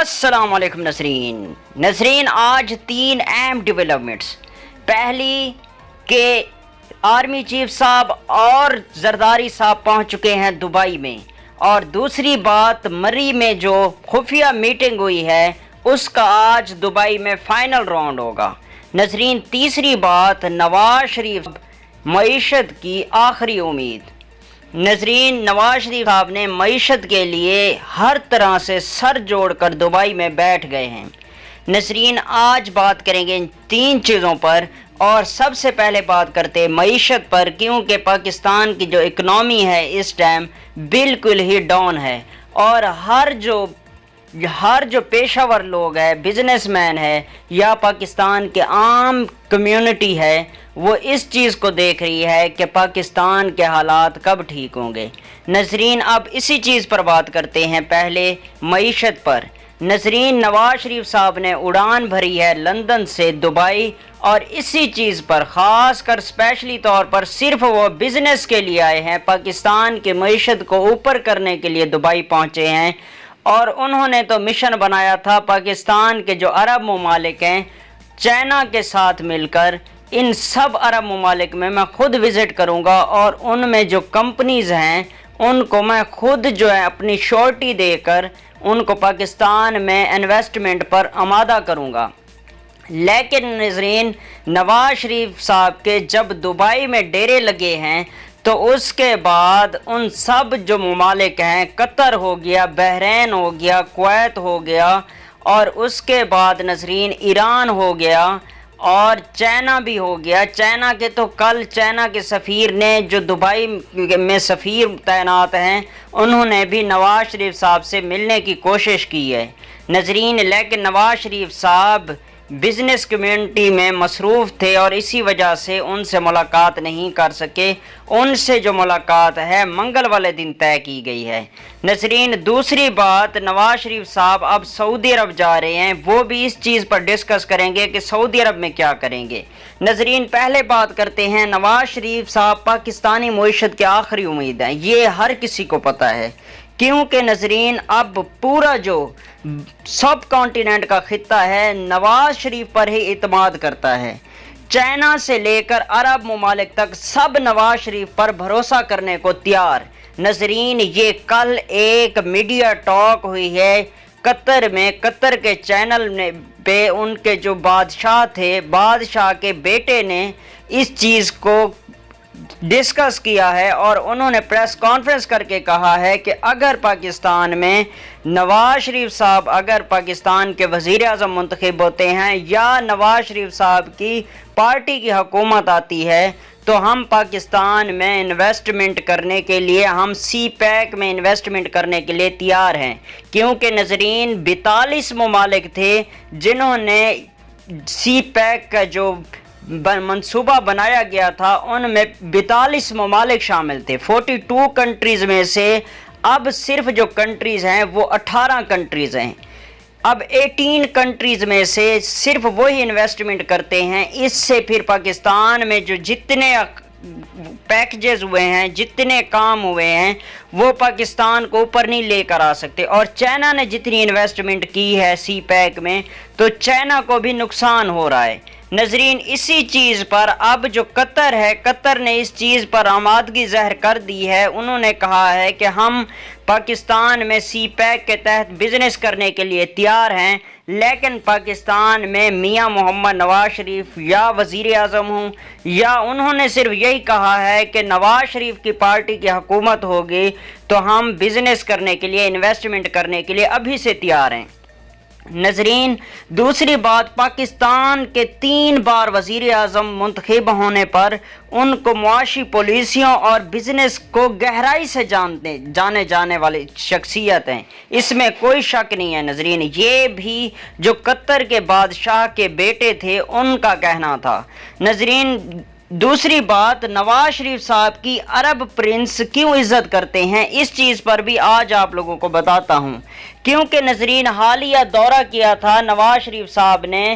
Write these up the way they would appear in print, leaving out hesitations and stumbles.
السلام علیکم نظرین آج 3 اہم ڈیولپمنٹس۔ پہلی کہ آرمی چیف صاحب اور زرداری صاحب پہنچ چکے ہیں دبئی میں، اور دوسری بات مری میں جو خفیہ میٹنگ ہوئی ہے اس کا آج دبئی میں فائنل راؤنڈ ہوگا۔ نظرین تیسری بات نواز شریف معیشت کی آخری امید۔ نظرین نواز شریف صاحب نے معیشت کے لیے ہر طرح سے سر جوڑ کر دبئی میں بیٹھ گئے ہیں۔ نظرین آج بات کریں گے ان 3 چیزوں پر، اور سب سے پہلے بات کرتے معیشت پر، کیونکہ پاکستان کی جو اکنامی ہے اس ٹائم بالکل ہی ڈاؤن ہے، اور ہر جو پیشہ ور لوگ ہیں، بزنس مین ہے یا پاکستان کے عام کمیونٹی ہے، وہ اس چیز کو دیکھ رہی ہے کہ پاکستان کے حالات کب ٹھیک ہوں گے۔ نظرین اب اسی چیز پر بات کرتے ہیں، پہلے معیشت پر۔ نظرین نواز شریف صاحب نے اڑان بھری ہے لندن سے دبئی، اور اسی چیز پر خاص کر اسپیشلی طور پر صرف وہ بزنس کے لیے آئے ہیں، پاکستان کی معیشت کو اوپر کرنے کے لیے دبئی پہنچے ہیں۔ اور انہوں نے تو مشن بنایا تھا پاکستان کے جو عرب ممالک ہیں چائنا کے ساتھ مل کر، ان سب عرب ممالک میں خود وزٹ کروں گا، اور ان میں جو کمپنیز ہیں ان کو میں خود جو ہے اپنی شورٹی دے کر ان کو پاکستان میں انویسٹمنٹ پر آمادہ کروں گا۔ لیکن نظرین نواز شریف صاحب کے جب دبئی میں ڈیرے لگے ہیں تو اس کے بعد ان سب جو ممالک ہیں، قطر ہو گیا، بحرین ہو گیا، کویت ہو گیا، اور اس کے بعد نظرین ایران ہو گیا، اور چائنا بھی ہو گیا۔ چائنا کے تو کل چائنا کے سفیر نے جو دبئی میں سفیر تعینات ہیں انہوں نے بھی نواز شریف صاحب سے ملنے کی کوشش کی ہے نظرین، لیکن نواز شریف صاحب بزنس کمیونٹی میں مصروف تھے اور اسی وجہ سے ان سے ملاقات نہیں کر سکے۔ ان سے جو ملاقات ہے منگل والے دن طے کی گئی ہے۔ نظرین دوسری بات، نواز شریف صاحب اب سعودی عرب جا رہے ہیں، وہ بھی اس چیز پر ڈسکس کریں گے کہ سعودی عرب میں کیا کریں گے۔ نظرین پہلے بات کرتے ہیں نواز شریف صاحب پاکستانی معیشت کی آخری امید ہیں، یہ ہر کسی کو پتہ ہے، کیونکہ نظرین اب پورا جو سب کانٹیننٹ کا خطہ ہے نواز شریف پر ہی اعتماد کرتا ہے۔ چائنا سے لے کر عرب ممالک تک سب نواز شریف پر بھروسہ کرنے کو تیار۔ نظرین یہ کل ایک میڈیا ٹاک ہوئی ہے قطر میں، قطر کے چینل پہ ان کے جو بادشاہ تھے، بادشاہ کے بیٹے نے اس چیز کو ڈسکس کیا ہے، اور انہوں نے پریس کانفرنس کر کے کہا ہے کہ اگر پاکستان میں نواز شریف صاحب اگر پاکستان کے وزیر اعظم منتخب ہوتے ہیں یا نواز شریف صاحب کی پارٹی کی حکومت آتی ہے تو ہم پاکستان میں انویسٹمنٹ کرنے کے لیے، ہم سی پیک میں انویسٹمنٹ کرنے کے لیے تیار ہیں، کیونکہ نظرین 42 ممالک تھے جنہوں نے سی پیک کا جو منصوبہ بنایا گیا تھا ان میں 42 ممالک شامل تھے۔ 42 کنٹریز میں سے اب صرف جو کنٹریز ہیں وہ 18 کنٹریز ہیں۔ اب 18 کنٹریز میں سے صرف وہی انویسٹمنٹ کرتے ہیں۔ اس سے پھر پاکستان میں جو جتنے پیکجز ہوئے ہیں، جتنے کام ہوئے ہیں، وہ پاکستان کو اوپر نہیں لے کر آ سکتے۔ اور چائنا نے جتنی انویسٹمنٹ کی ہے سی پیک میں تو چائنا کو بھی نقصان ہو رہا ہے۔ نظرین اسی چیز پر اب جو قطر ہے، قطر نے اس چیز پر آمادگی ظاہر کر دی ہے۔ انہوں نے کہا ہے کہ ہم پاکستان میں سی پیک کے تحت بزنس کرنے کے لیے تیار ہیں، لیکن پاکستان میں میاں محمد نواز شریف یا وزیر اعظم ہوں، یا انہوں نے صرف یہی کہا ہے کہ نواز شریف کی پارٹی کی حکومت ہوگی تو ہم بزنس کرنے کے لیے، انویسٹمنٹ کرنے کے لیے ابھی سے تیار ہیں۔ نظرین دوسری بات، پاکستان کے 3 بار وزیر اعظم منتخب ہونے پر ان کو معاشی پالیسیوں اور بزنس کو گہرائی سے جانے جانے والی شخصیت ہیں، اس میں کوئی شک نہیں ہے۔ نظرین یہ بھی جو قطر کے بادشاہ کے بیٹے تھے ان کا کہنا تھا۔ نظرین دوسری بات، نواز شریف صاحب کی عرب پرنس کیوں عزت کرتے ہیں، اس چیز پر بھی آج آپ لوگوں کو بتاتا ہوں، کیونکہ نظرین حالیہ دورہ کیا تھا نواز شریف صاحب نے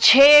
6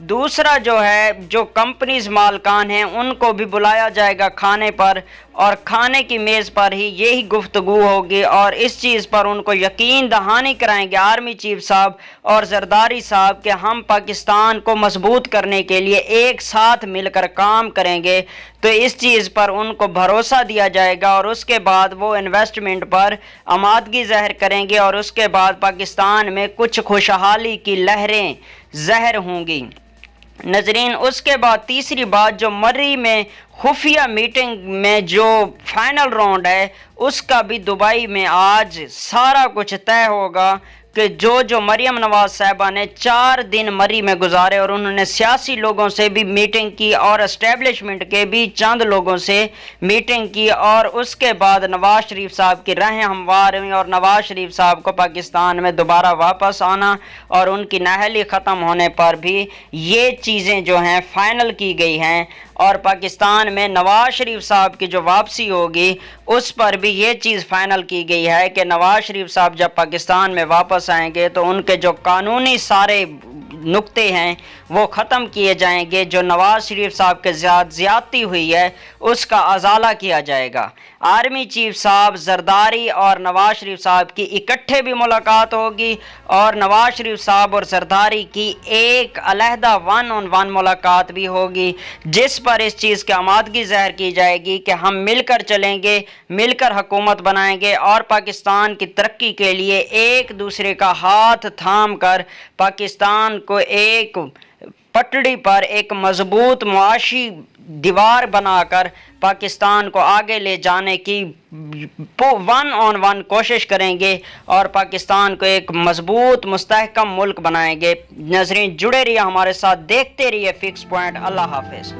دوسرا جو ہے جو کمپنیز مالکان ہیں ان کو بھی بلایا جائے گا کھانے پر، اور کھانے کی میز پر ہی یہی گفتگو ہوگی، اور اس چیز پر ان کو یقین دہانی کرائیں گے آرمی چیف صاحب اور زرداری صاحب کہ ہم پاکستان کو مضبوط کرنے کے لیے ایک ساتھ مل کر کام کریں گے۔ تو اس چیز پر ان کو بھروسہ دیا جائے گا، اور اس کے بعد وہ انویسٹمنٹ پر آمادگی ظاہر کریں گے، اور اس کے بعد پاکستان میں کچھ خوشحالی کی لہریں ظاہر ہوں گی۔ ناظرین، اس کے بعد تیسری بات جو مری میں خفیہ میٹنگ میں جو فائنل راؤنڈ ہے اس کا بھی دبئی میں آج سارا کچھ طے ہوگا کہ جو مریم نواز صاحبہ نے 4 دن مری میں گزارے، اور انہوں نے سیاسی لوگوں سے بھی میٹنگ کی اور اسٹیبلشمنٹ کے بھی چند لوگوں سے میٹنگ کی، اور اس کے بعد نواز شریف صاحب کی راہیں ہموار ہوئیں، اور نواز شریف صاحب کو پاکستان میں دوبارہ واپس آنا اور ان کی نااہلی ختم ہونے پر بھی یہ چیزیں جو ہیں فائنل کی گئی ہیں، اور پاکستان میں نواز شریف صاحب کی جو واپسی ہوگی اس پر بھی یہ چیز فائنل کی گئی ہے کہ نواز شریف صاحب جب پاکستان میں واپس آئیں گے تو ان کے جو قانونی سارے نقطے ہیں وہ ختم کیے جائیں گے، جو نواز شریف صاحب کے زیادتی ہوئی ہے اس کا ازالہ کیا جائے گا۔ آرمی چیف صاحب زرداری اور نواز شریف صاحب کی اکٹھے بھی ملاقات ہوگی، اور نواز شریف صاحب اور زرداری کی ایک علیحدہ 1 on 1 ملاقات بھی ہوگی، جس پر اس چیز کی آمادگی ظاہر کی جائے گی کہ ہم مل کر چلیں گے، مل کر حکومت بنائیں گے، اور پاکستان کی ترقی کے لیے ایک دوسرے کا ہاتھ تھام کر پاکستان کو ایک پٹڑی پر ایک مضبوط معاشی دیوار بنا کر پاکستان کو آگے لے جانے کی 1 on 1 کوشش کریں گے، اور پاکستان کو ایک مضبوط مستحکم ملک بنائیں گے۔ ناظرین، جڑے رہیے ہمارے ساتھ، دیکھتے رہیے فکس پوائنٹ۔ اللہ حافظ۔